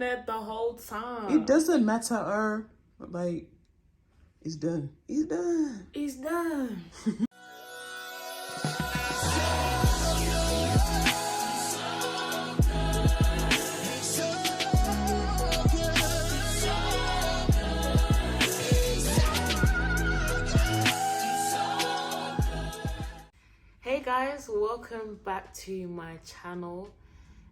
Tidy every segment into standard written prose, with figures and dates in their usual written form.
That the whole time. It doesn't matter, like, it's done. It's done. It's done. Hey guys, welcome back to my channel.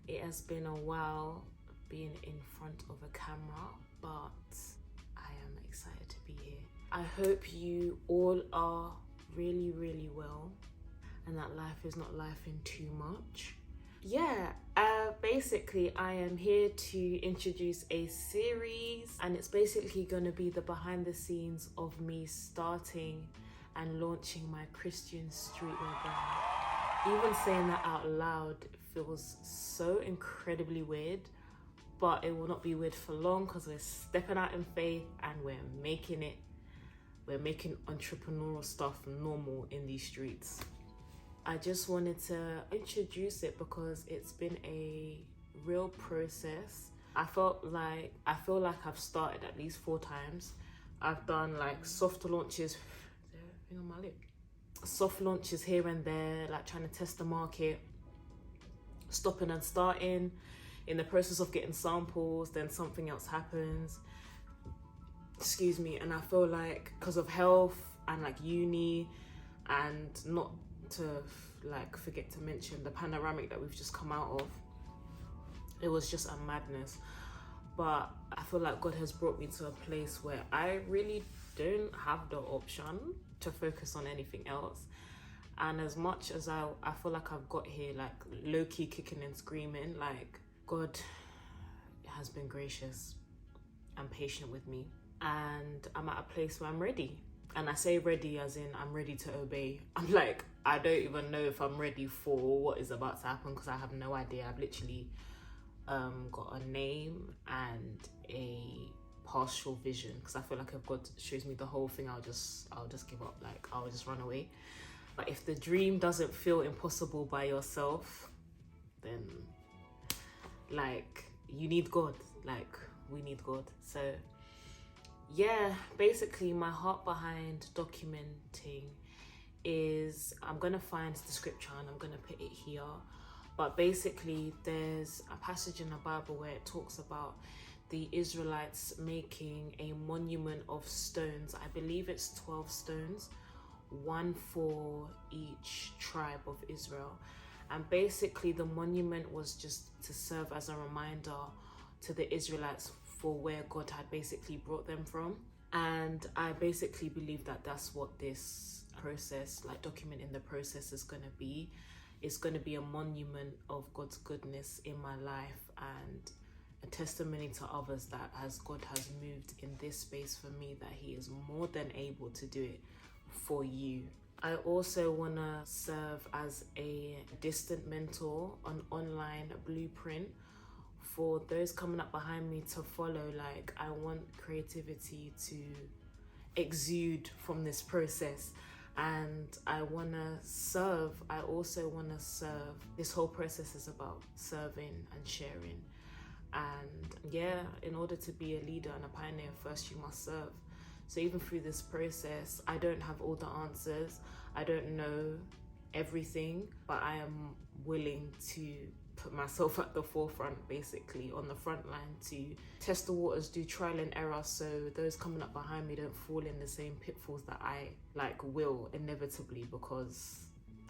It has been a while being in front of a camera, but I am excited to be here. I hope you all are really well and that life is not lifing too much. Basically I am here to introduce a series, and it's basically going to be the behind the scenes of me starting and launching my Christian streetwear brand. Even saying that out loud feels so incredibly weird, but it will not be weird for long because we're stepping out in faith and we're making entrepreneurial stuff normal in these streets. I just wanted to introduce it because it's been a real process. I feel like I've started at least 4 times. I've done like soft launches here and there, like trying to test the market, stopping and starting, in the process of getting samples, then something else happens, and I feel like because of health and like uni, and not to like forget to mention the panoramic that we've just come out of, it was just a madness. But I feel like God has brought me to a place where I really don't have the option to focus on anything else. And as much as I feel like I've got here like low-key kicking and screaming, like God has been gracious and patient with me, and I'm at a place where I'm ready. And I say ready as in I'm ready to obey. I'm like, I don't even know if I'm ready for what is about to happen because I have no idea. I've literally got a name and a partial vision, because I feel like if God shows me the whole thing, I'll just give up. Like, I'll just run away. But if the dream doesn't feel impossible by yourself, then like you need God. Like, we need God. So yeah, basically my heart behind documenting is, I'm gonna find the scripture and I'm gonna put it here, but basically there's a passage in the Bible where it talks about the Israelites making a monument of stones. I believe it's 12 stones, one for each tribe of Israel. And basically the monument was just to serve as a reminder to the Israelites for where God had basically brought them from. And I basically believe that that's what this process, like documenting the process, is going to be. It's going to be a monument of God's goodness in my life and a testimony to others that as God has moved in this space for me, that he is more than able to do it for you. I also want to serve as a distant mentor, an online blueprint for those coming up behind me to follow. Like, I want creativity to exude from this process, and I want to serve. I also want to serve. This whole process is about serving and sharing. And yeah, in order to be a leader and a pioneer, first you must serve. So even through this process, I don't have all the answers. I don't know everything, but I am willing to put myself at the forefront, basically on the front line, to test the waters, do trial and error, so those coming up behind me don't fall in the same pitfalls that I will inevitably, because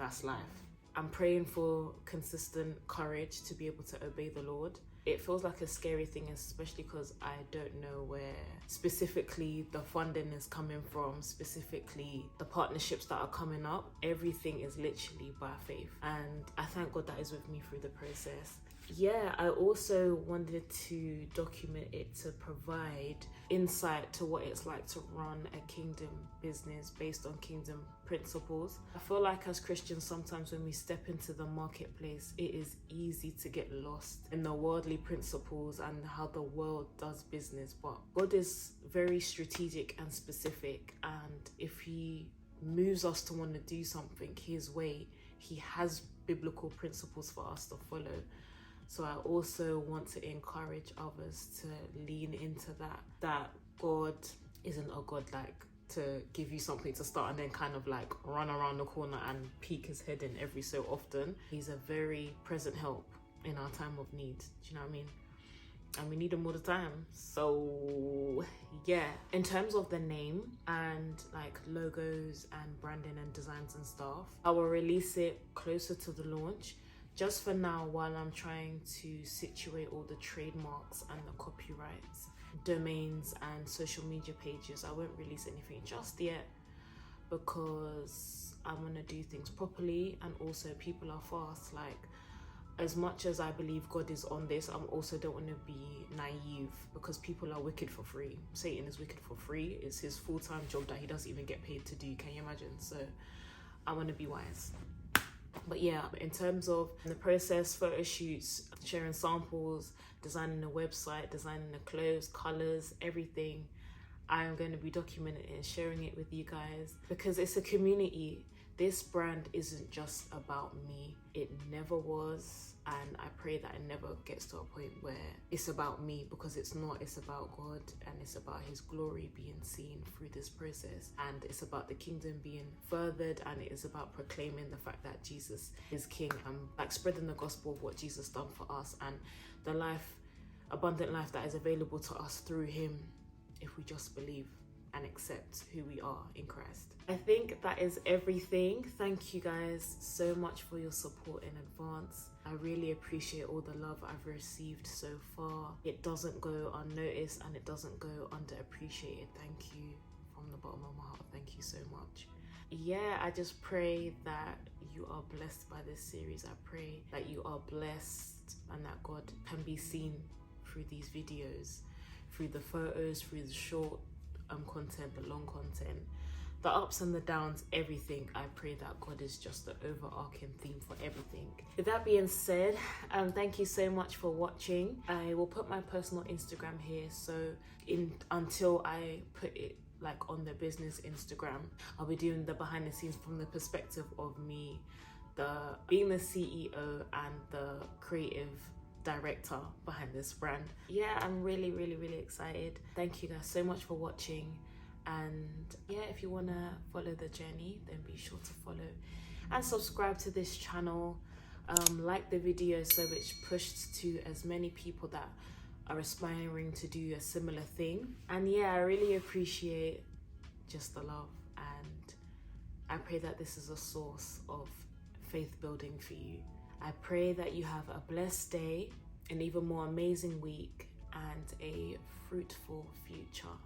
that's life. I'm praying for consistent courage to be able to obey the Lord. It feels like a scary thing, especially because I don't know where specifically the funding is coming from, specifically the partnerships that are coming up. Everything is literally by faith, and I thank God that is with me through the process. Yeah, I also wanted to document it to provide insight to what it's like to run a kingdom business based on kingdom principles. I feel like as Christians, sometimes when we step into the marketplace, it is easy to get lost in the worldly principles and how the world does business. But God is very strategic and specific, and if he moves us to want to do something his way, he has biblical principles for us to follow. So I also want to encourage others to lean into that God isn't a God like to give you something to start and then kind of like run around the corner and peek his head in every so often. He's a very present help in our time of need. Do you know what I mean? And we need him all the time. So yeah, in terms of the name and like logos and branding and designs and stuff, I will release it closer to the launch. Just for now, while I'm trying to situate all the trademarks and the copyrights, domains and social media pages, I won't release anything just yet because I want to do things properly. And also people are fast. Like, as much as I believe God is on this, I also don't want to be naive because people are wicked for free. Satan is wicked for free. It's his full-time job that he doesn't even get paid to do. Can you imagine? So I want to be wise. But yeah, in terms of the process, photo shoots, sharing samples, designing a website, designing the clothes, colors, everything, I am going to be documenting it and sharing it with you guys because it's a community. This brand isn't just about me. It never was. And I pray that it never gets to a point where it's about me, because it's not. It's about God and it's about his glory being seen through this process. And it's about the kingdom being furthered, and it is about proclaiming the fact that Jesus is king and like spreading the gospel of what Jesus done for us and the life, abundant life that is available to us through him if we just believe and accept who we are in Christ. I think that is everything. Thank you guys so much for your support in advance. I really appreciate all the love I've received so far. It doesn't go unnoticed and it doesn't go underappreciated. Thank you from the bottom of my heart. Thank you so much. Yeah, I just pray that you are blessed by this series. I pray that you are blessed and that God can be seen through these videos, through the photos, through the short content, the long content, the ups and the downs, everything. I pray that God is just the overarching theme for everything. With that being said, thank you so much for watching. I will put my personal Instagram here, so until I put it like on the business Instagram, I'll be doing the behind the scenes from the perspective of me, being the CEO and the creative director behind this brand. Yeah, I'm really excited. Thank you guys so much for watching. And yeah, if you want to follow the journey, then be sure to follow and subscribe to this channel. Like the video so it's pushed to as many people that are aspiring to do a similar thing. And yeah, I really appreciate just the love, and I pray that this is a source of faith building for you. I pray that you have a blessed day, an even more amazing week, and a fruitful future.